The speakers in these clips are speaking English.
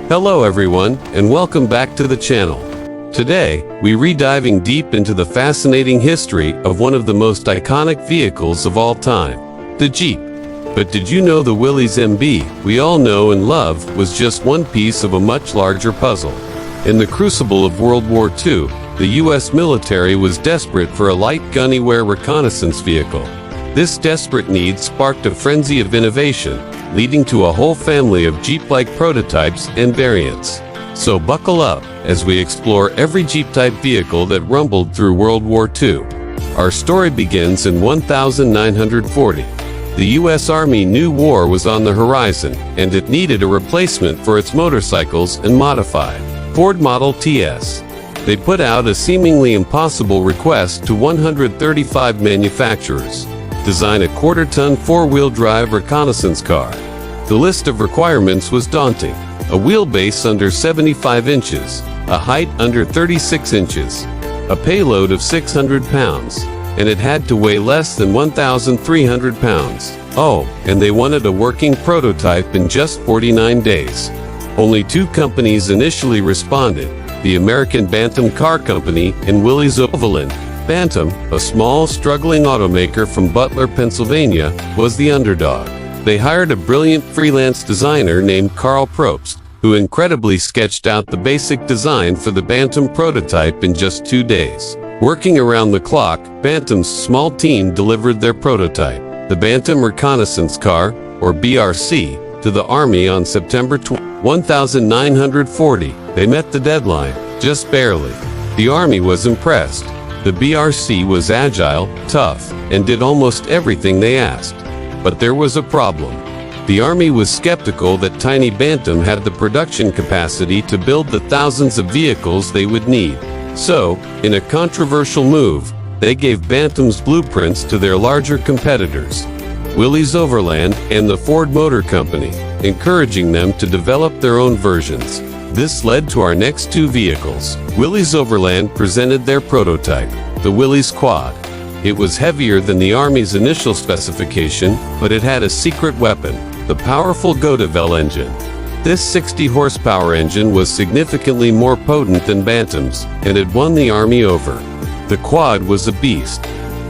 Hello everyone, and welcome back to the channel. Today, we're diving deep into the fascinating history of one of the most iconic vehicles of all time, the Jeep. But did you know the Willys MB we all know and love was just one piece of a much larger puzzle? In the crucible of World War II, the U.S. military was desperate for a light gun-anywhere reconnaissance vehicle. This desperate need sparked a frenzy of innovation, leading to a whole family of Jeep-like prototypes and variants. So buckle up as we explore every Jeep-type vehicle that rumbled through World War II. Our story begins in 1940. The U.S. Army knew war was on the horizon, and it needed a replacement for its motorcycles and modified Ford Model Ts. They put out a seemingly impossible request to 135 manufacturers: design a quarter-ton four-wheel drive reconnaissance car. The list of requirements was daunting: a wheelbase under 75 inches, a height under 36 inches, a payload of 600 pounds, and it had to weigh less than 1,300 pounds. Oh, and they wanted a working prototype in just 49 days. Only two companies initially responded: the American Bantam Car Company and Willys Overland. Bantam, a small, struggling automaker from Butler, Pennsylvania, was the underdog. They hired a brilliant freelance designer named Carl Probst, who incredibly sketched out the basic design for the Bantam prototype in just 2 days. Working around the clock, Bantam's small team delivered their prototype, the Bantam Reconnaissance Car, or BRC, to the Army on September 1940. They met the deadline, just barely. The Army was impressed. The BRC was agile, tough, and did almost everything they asked. But there was a problem. The Army was skeptical that tiny Bantam had the production capacity to build the thousands of vehicles they would need. So, in a controversial move, they gave Bantam's blueprints to their larger competitors, Willys Overland and the Ford Motor Company, encouraging them to develop their own versions. This led to our next two vehicles. Willys Overland presented their prototype, the Willys Quad. It was heavier than the Army's initial specification, but it had a secret weapon, the powerful WWII engine. This 60-horsepower engine was significantly more potent than Bantam's, and it won the Army over. The Quad was a beast.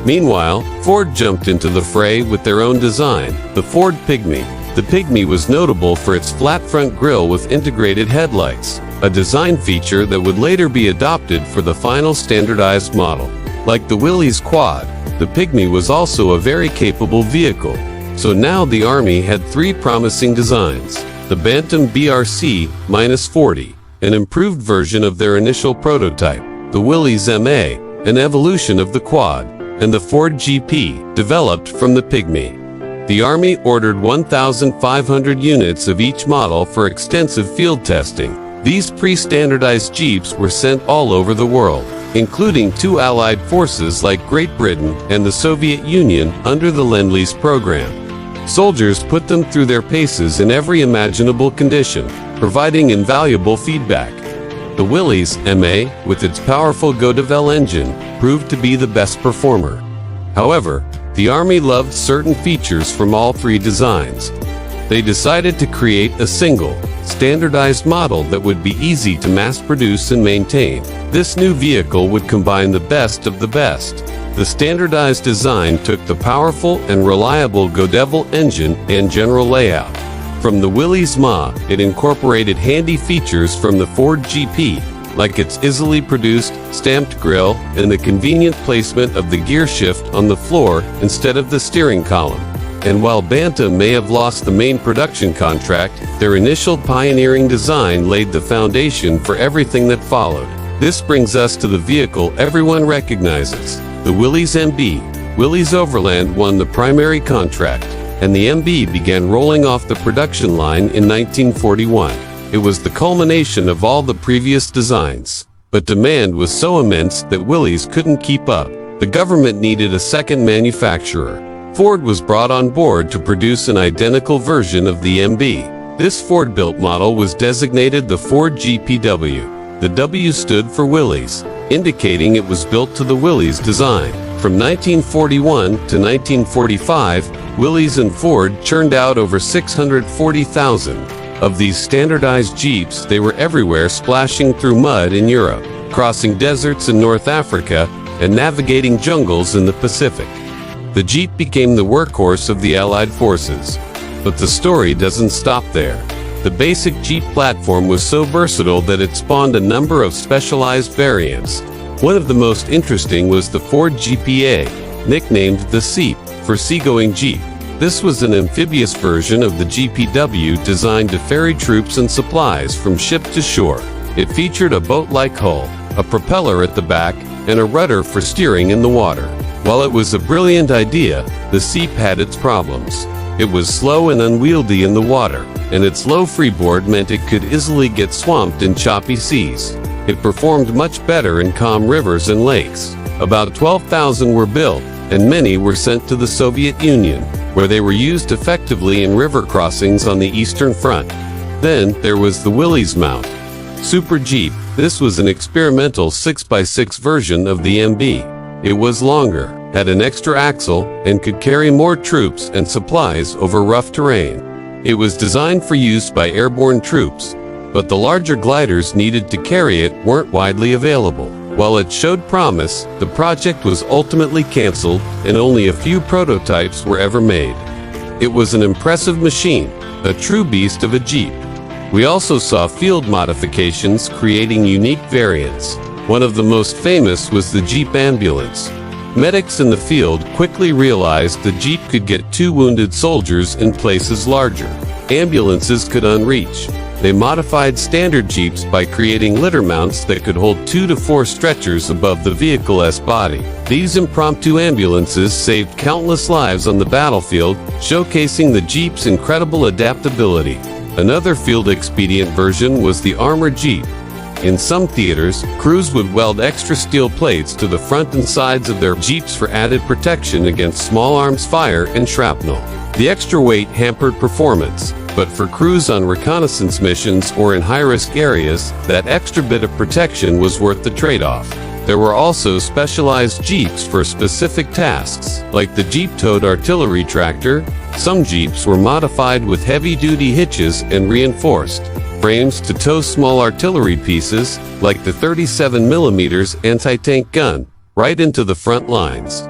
Meanwhile, Ford jumped into the fray with their own design, the Ford Pygmy. The Pygmy was notable for its flat front grille with integrated headlights, a design feature that would later be adopted for the final standardized model. Like the Willys Quad, the Pygmy was also a very capable vehicle. So now the Army had three promising designs: the Bantam BRC-40, an improved version of their initial prototype, the Willys MA, an evolution of the Quad, and the Ford GP, developed from the Pygmy. The Army ordered 1,500 units of each model for extensive field testing. These pre-standardized Jeeps were sent all over the world, including two Allied forces like Great Britain and the Soviet Union under the Lend-Lease program. Soldiers put them through their paces in every imaginable condition, providing invaluable feedback. The Willys MA, with its powerful WWII engine, proved to be the best performer. However, the Army loved certain features from all three designs. They decided to create a single, standardized model that would be easy to mass produce and maintain. This new vehicle would combine the best of the best. The standardized design took the powerful and reliable WWII engine and general layout. From the Willys MA, it incorporated handy features from the Ford GP, like its easily produced, stamped grille and the convenient placement of the gear shift on the floor instead of the steering column. And while Bantam may have lost the main production contract, their initial pioneering design laid the foundation for everything that followed. This brings us to the vehicle everyone recognizes, the Willys MB. Willys Overland won the primary contract, and the MB began rolling off the production line in 1941. It was the culmination of all the previous designs. But demand was so immense that Willys couldn't keep up. The government needed a second manufacturer. Ford was brought on board to produce an identical version of the MB. This Ford-built model was designated the Ford GPW. The W stood for Willys, indicating it was built to the Willys design. From 1941 to 1945, Willys and Ford churned out over 640,000 Of these standardized Jeeps, they were everywhere, splashing through mud in Europe, crossing deserts in North Africa, and navigating jungles in the Pacific. The Jeep became the workhorse of the Allied forces. But the story doesn't stop there. The basic Jeep platform was so versatile that it spawned a number of specialized variants. One of the most interesting was the Ford GPA, nicknamed the Seep for seagoing Jeep. This was an amphibious version of the GPW designed to ferry troops and supplies from ship to shore. It featured a boat-like hull, a propeller at the back, and a rudder for steering in the water. While it was a brilliant idea, the Seep had its problems. It was slow and unwieldy in the water, and its low freeboard meant it could easily get swamped in choppy seas. It performed much better in calm rivers and lakes. About 12,000 were built, and many were sent to the Soviet Union, where they were used effectively in river crossings on the Eastern Front. Then there was the Willys mount. Super Jeep. This was an experimental 6x6 version of the MB. It was longer, had an extra axle, and could carry more troops and supplies over rough terrain. It was designed for use by airborne troops, but the larger gliders needed to carry it weren't widely available. While it showed promise, the project was ultimately canceled, and only a few prototypes were ever made. It was an impressive machine, a true beast of a Jeep. We also saw field modifications creating unique variants. One of the most famous was the Jeep ambulance. Medics in the field quickly realized the Jeep could get 2 wounded soldiers in places larger. Ambulances could unreach. They modified standard Jeeps by creating litter mounts that could hold 2 to 4 stretchers above the vehicle's body. These impromptu ambulances saved countless lives on the battlefield, showcasing the Jeep's incredible adaptability. Another field expedient version was the armored Jeep. In some theaters, crews would weld extra steel plates to the front and sides of their Jeeps for added protection against small arms fire and shrapnel. The extra weight hampered performance, but for crews on reconnaissance missions or in high-risk areas, that extra bit of protection was worth the trade-off. There were also specialized Jeeps for specific tasks, like the Jeep-towed artillery tractor. Some Jeeps were modified with heavy-duty hitches and reinforced frames to tow small artillery pieces, like the 37mm anti-tank gun, right into the front lines.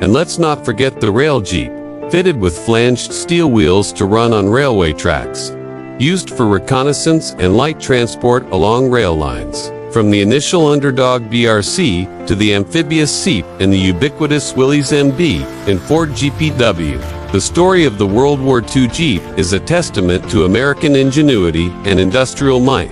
And let's not forget the rail Jeep, fitted with flanged steel wheels to run on railway tracks, used for reconnaissance and light transport along rail lines. From the initial underdog BRC to the amphibious Seep and the ubiquitous Willys MB and Ford GPW, the story of the World War II Jeep is a testament to American ingenuity and industrial might.